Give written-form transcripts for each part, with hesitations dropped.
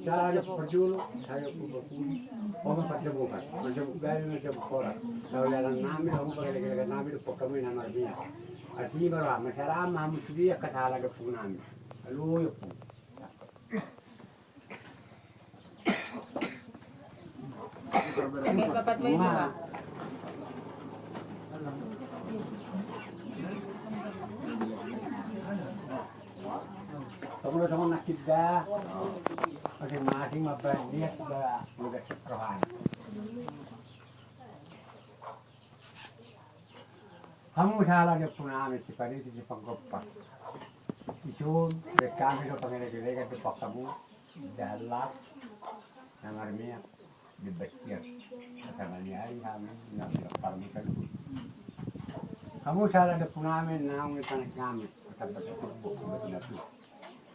Saya berjulu, saya berbudi, orang perjamuan, perjamuan gaya macam orang. Kalau jalan nami, orang pakai nami itu pokoknya nama dia. Asli baru, masyarakat mahu dia kata lagi pun nami. Lalu ya pun. May papat ba ito ba? Kamu sama nak kita, masing-masing mabadiat ba muda seprohan. Kamu salah dia pun amat si pada si pangkopa. Isun, kami lo panggil-panggil tu pak kamu, dalam, yang arminya dibetir. Katakan hari kami nak parmikan. Kamu salah dia pun amat, namun tanah kami, kata-kata tu betul.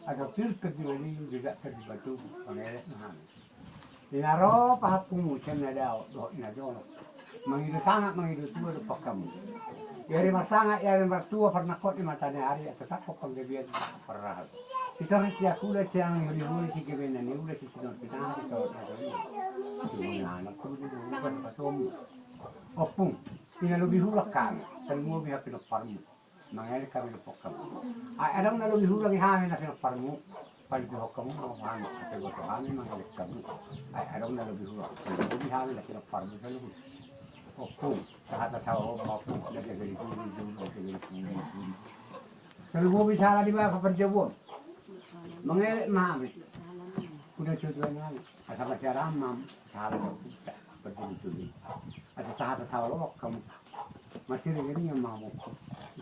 Ada filter di mana juga terdibantu pangeran Tuhan. Inaro pahapumu cina dao do inajono. Mangidu sangat mangidu tua do pakamu. Yari masanga yari martua pernah kot di matanya hari atau tak kok penggebian perah. Kita harus siakula siang huli si gebenan ni udah si sinon kita kita ini. Anak tu di bukan pasom. Opung. Ina lebih hulak kami. Semua pihak kita farmu. Mangail kami pokam. Alam na lubi hulang ihami na pinaparmu. Paliguho kamu mga kami. Kasi gusto kami mangalit kami. Alam na lubi hulang. Lubi ihami na pinaparmu sa lubi. Opo. Sa hata sa o opo. Nagagalitin. Sa lubi sana di ba kaparjabon. Mangail mami. Kuna tutuan namin. At sa masyaram mam. Sa hata sa puta. Pagdulutuloy. At sa hata sa o kamu. Masih regani yang mahu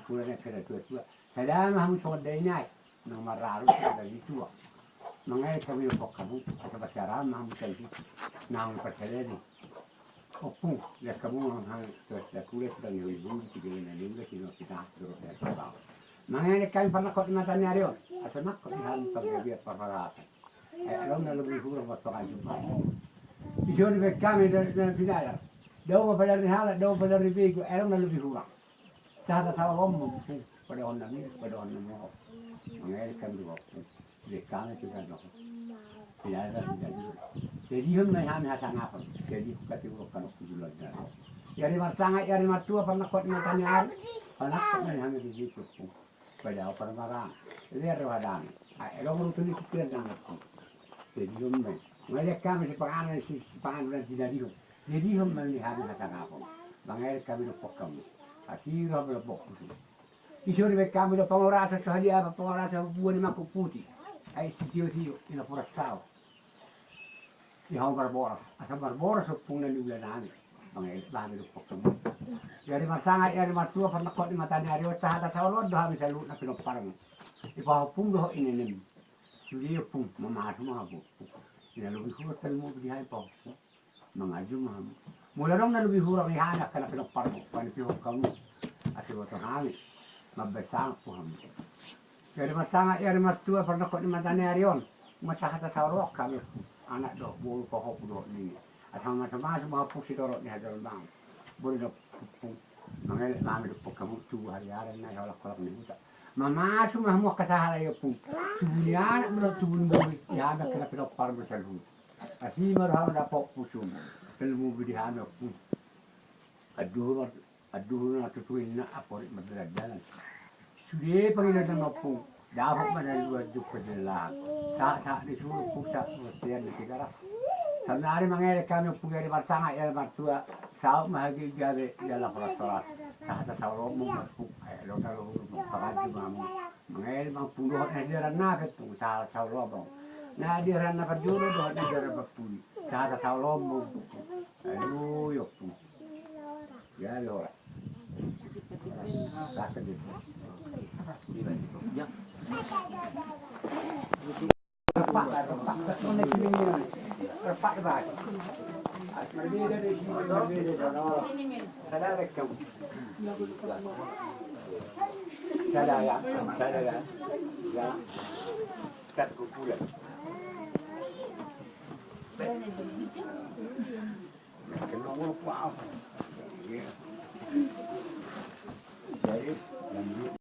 pulang ke tua. Sedang kamu sudah naik nomor ratus dari tua. Mengenai kami pok kamu atau bicara kamu tadi nama percaya ni. Opung ya kamu hang sudah kulit sudah ibu tiga ini kita kita terus dari bawah. Mengenai kami pernah kau mata nyarion atau nak kau lihat pergian perparatan. Kalau nak lebih kurang waktu aja. Isu ni kami dari final. Daw pada rihala, daw pada ribigo, alam na lebih kurang. Sa sa om pada on nami, pada on namo. Mangai kan dua. Dekane juga dok. Tidak ada. Jadi hum na ham ha sangat. Jadi kati urukan kujulan dan. Yari marsanga, yari martua pernah kot matanya hari. Anak kot na ham di situ. Pada apa marang. Lihat rawadan. Alam urutun ni kiran dan. Jadi hum na. Ngai kami si panganan si panganan tidak dihum. Jadi hum melihat kata apa, bangai kami lepok kamu, asyik kami lepok tu. Isu ni kami lepok orang rasa sahaja apa orang rasa buat ni maku putih, ay sitio ina pura sao. Ihau barboras, asal barboras sepung na lulan ani, bangai kami lepok kamu. Jadi masangat yari matua pernah kot di mata ni hari wata hata sawalod dah bisa lut na pinoparang. Ipau pung doh ini nem, suri pung mama semua bu. Ina lebih kuat telmu berjaya pau. Mengaju mam. Mula dong na lebih hurang ihanak kana pinapar mo panipihok kamu. Asi wato hangit. Mabesang po ham. Jadi masanga yari martua pernah kok ni matane arion. Masahata sa rok kami anak do bulu kohok do ni. At sama sama mga pusi dorok ni hadal bang. Bulu do pung. Mangel kami do kamu tu hari-hari na kolak ni buta. Mama sumah mo kasahala yo pung. Tubuyan mo tubun mo ihanak kana pinapar mo sa lupa. Asih marham dapat pusum, ilmu bidihan aku. Aduh nak tutuin nak apa berjalan. Sudah panggil nama pun, dapat mana dua jumpa jelas. Tak disuruh pusat mestian di negara. Sebenarnya mengenai kami punya di bersama ya mertua, sahut mahagi jadi dalam restoran. Tak sahut mampu, lalu pakai mamu. Mengenai mampu doa hadiran nak itu sahut lobang. Nah di rana perjuru doh di daerah Bapui. Cara sawlomo. Aduh yuk. Ya lora. Kata dia. Ya. Repak. Mana sini? Repak dah. Berbeda dari sini berbeda. Ada rekam. Ada ya. Ada ya. Ya. Kat kupulan. Kenapa apa? Jadi,